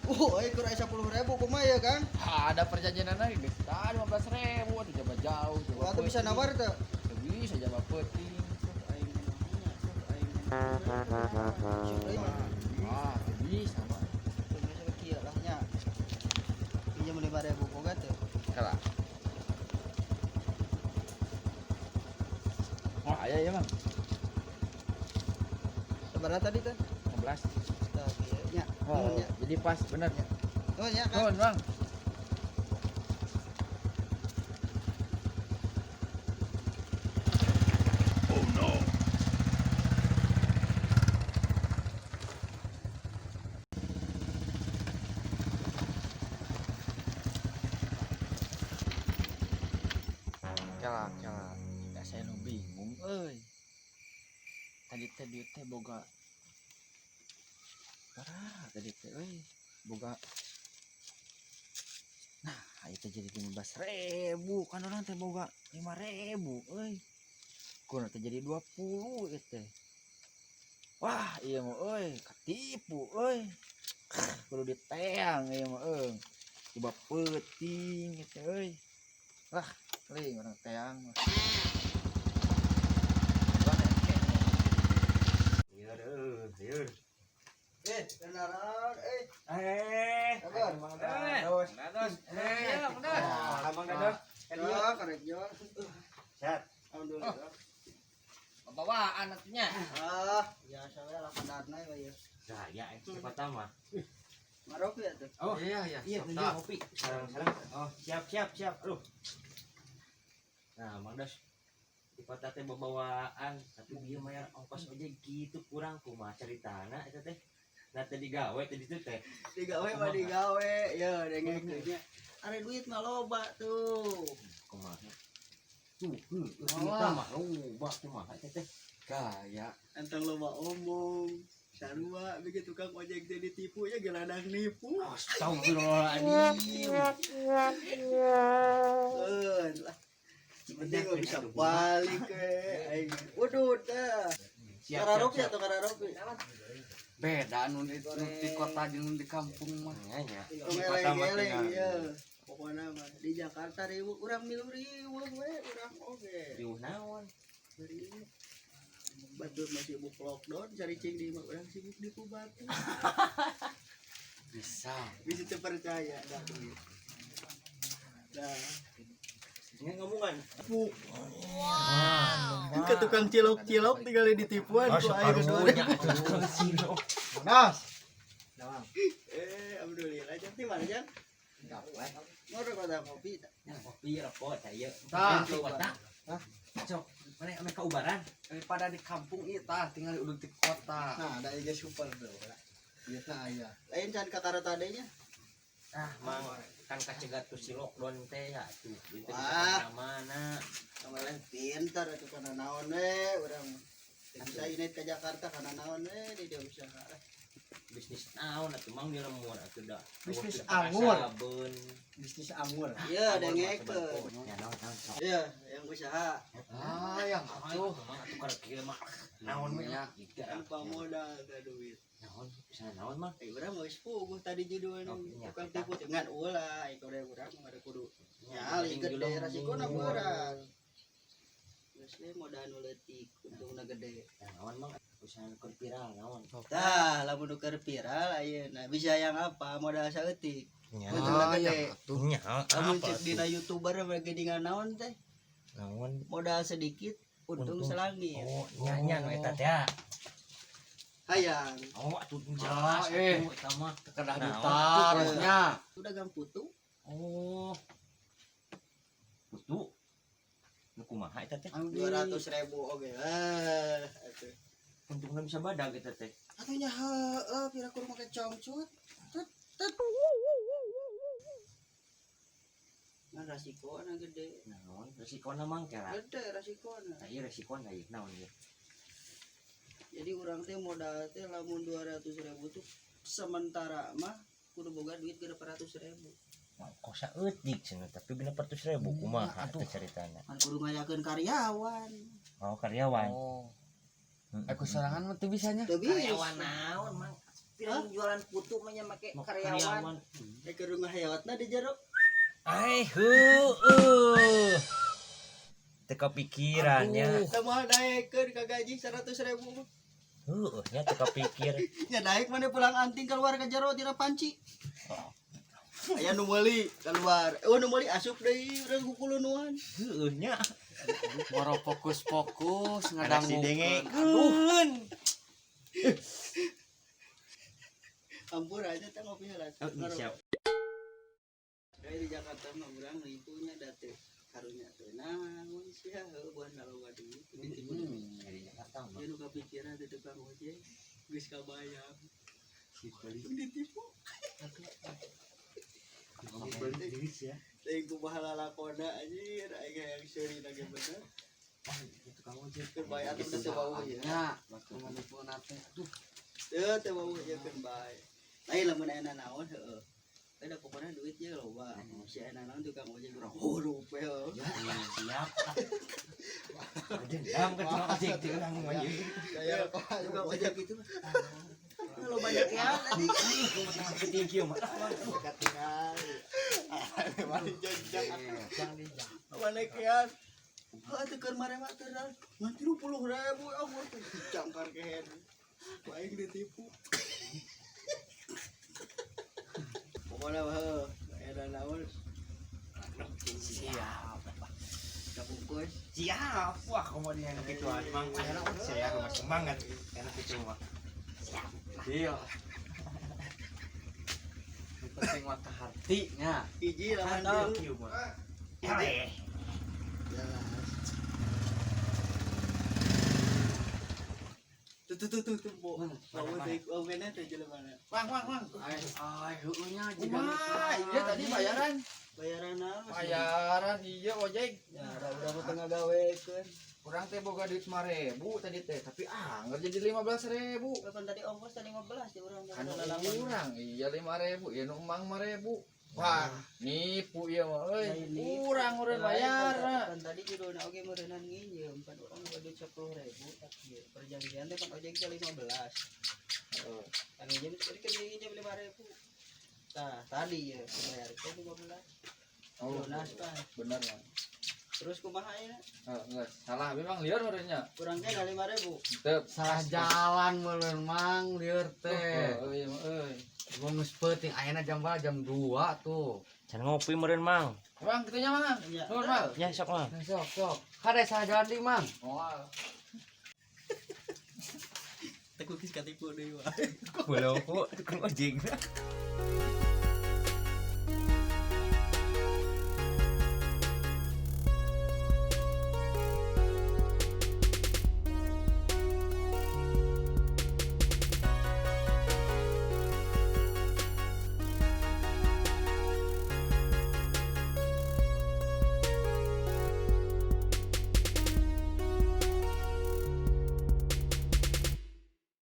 Kur 10.000 kumaha ya Kang? Ada perjanjian lagi guys. Tadi 15.000 tuh coba jauh. Wah, tuh bisa nawar tuh. Bisa coba peting. Ah, bisa mah. Bisa kieu lah nya. Pinjam 5.000 boga teh. Kalah. Oh, aya ya, Bang. Sabaraha tadi teh? 15. Tah kieu nya. Oh, Nya. jadi pas bener ya. Oh nya Kang. Nuhun, Bang. Kalah. Ya saya nu bingung euy. Tadi teh dieu teh boga parah tadi teh euy. Boga ayo teh jadi 15.000 kan orang teh boga 5.000 euy. Kuna teh jadi 20 ieu teh. Wah, iya mah euy, katipu euy. Kudu diteang ieu mah euy. Coba peuting ieu teh euy. Wah, leuing urang teang mah. Ieu. Kendaraan Sabar, Mang Dados. Iya, Mang Dados. Mang Dados. Ya, karek jual. Sehat. Alhamdulillah. Bawaan atunya. Biasa we lah kadarna we ya. Saya siapa tama? Marok ya tuh. Oh, iya. Iya, kopi. Sarang. Oh, siap. Aduh. Nah, Mang Dados. Di kota teh bawaan, tapi dia bayar ongkos ojek gitu kurang kumaha caritana eta teh. Nah, teh digawe teh ditu teh. Digawe mah digawe. Ya, dengekeunnya. Are duit mah loba tuh. Kumaha? Tuh, kita mah loba kumaha eta teh. Gaya. Entang loba omong. Sarua begitu tukang ojek teh ditipu ya geladang nipu. Astagfirullahaladzim. Lah. Penting gak bisa balik ke waduh dah kararok ya atau kararok Beda anu di kota jeung di kampung mah nya. ngeleng-ngeleng ya pokoknya mah di Jakarta ribu urang milu ribu we urang oge Riuh naon? Batur masih sibuk lockdown cari cing di mah urang sibuk di Kubatu Bisa terpercaya dah dah ini ngomongan ke tukang cilok tinggal ditipuan ku air kedua Nas alhamdulillah cantik mana Jan ngorok kota kopi kopi rokok saya di kota cok mana ame kaubaran daripada di kampung ieu tah tinggal uduk di kota nah ada aja super tuh biasa aya lain can kakara tadenya mang kan kacegat tuh si lockdown teh ya tuh itu mana kemarin pintar itu karena naon we urang bisa ini ke Jakarta karena naon we di dia usaha bisnis naon atuh mang di lemur atuh da bisnis anggur bisnis anggur iya dengekeun ya naon iya yang usaha yang atuh tukar kieu mah naon we nya tanpa modal da duit naon bisa naon mah urang geus puguh tadi judulna tukang tipu dengan ulah itu deh urang ada kudu nyali gede rasikona urang geus we modal nu leutik untungna gede naon mah usaha keur viral naon tah lamun nu keur viral ayeuna bisa yang apa modal saeutik untungna gede lamun cek dina YouTuber mah gedingan naon teh naon modal sedikit untung selangit oh nyanyian eta teh hayang oh atuh jelas atuh eta mah kedah ditarnya udah gang putu oh putu nu kumaha eta teh 200.000 oge atuh untungna bisa badag eta teh atunya heueuh pira kudu make congcut tet nah rasikona gede naon resikona mah kira gede rasikona ieu resikona ieu naon ieu jadi urang teh modal teh lamun 200.000 tuh sementara mah kudu boga duit ge 400.000 kosa eutik cenah tapi 400.000 kumaha atuh caritana kan kudu ngayakeun karyawan oh karyawan oh aku sorangan mah teu bisanya karyawan naon mang Pirang jualan putu mah nya make karyawan. ke rumah hayawatna di jero. Ai teu pikirannya. Teu moal daekeun ka gaji 100.000. Nya teu kapikir. Nya daek mana pulang anting keluar ke jero tina panci. Aya nu meuli keluar. Nu meuli asup deui urang kukulunuan. Nya Moro fokus anak si ngadangu. dengekeun. Ampur aja teh ngopi heula. Siap. Kayak di Jakarta mah urang ibunya date karunya teh naon sia heuh buat naloba duit. Di Jakarta mah. Dia nu kepikiran di tukang ojek geus kabayang. Ditipu. Teh kumaha lalakona anjir aya yang seuri lagi bener. Tukang ojek Keur bae atuh teh bau ya. Ya, ngomongkeun teh. Aduh, Teu bau ya keur bae. Lain lamun aya naon heueuh. Ada pokoknya duit je loba. Si aya naon tukang ojek urang rupe heuh. siap. Dendam kan tukang ojek teh urang mah ieu. Kayak tukang ojek itu. Lo banyak ya tadi. Penting kieu mah. Katingal. Mari jajak. Mana kian? Heuh teu keur mare mah teu dan. Ngan 30.000 ampun dicangkar kehen. Baik ditipu. Pokoknya heuh aya naon Siap. kabungkus. Siap. Wah, kemudian gitu aja mang. Saya rumah semangat. Enak itu mah. iya. Yang penting mah ke hati nya. Hiji lawan Ada tilu. kieu mah. Eleh. Jelas. Tuh, bo. Mau kene teh jelemana. Mang. Ai heueuh nya jiga. Iya tadi bayaran. Bayaran naon? Bayaran iya ojek. Ya, udah tengah gawekeun. Kurang teh boga duit 5.000 tadi teh, tapi nggak jadi 15.000. Kapan tadi ongkos tadi 15 ya urang. Kan kurang, iya 5.000, ya nu emang 5.000. Wah, nipu ieu mah euy. Kurang urang bayar. Kan tadi judulna oge meureunnan nginjem, kan urang boga duit 10.000 tak ieu. Perjanjian teh kan ojek teh 15. Heeh. Kan nginjem tadi kan nginjem 5.000. Nah, tadi ya bayar teh 15. Oh, Lunas kan. bener mah. Terus kumaha ayeuna? Enggak, salah memang liar urangnya. Kurang teh 5.000. Teu Salah jalan meuleun mang lieur teh. Oh, iya mah euy. Gua geus peuting ayeuna jam berapa? Jam 2 tuh. Can ngopi meureun mang. Bang, kitu nya Mang. Iya. Nuhun, Mang. Ya sok mang. Sok. Kade salah jalan di mang. Oh. Teu kukis katipu deui wae. Boleh kok tukang ojek.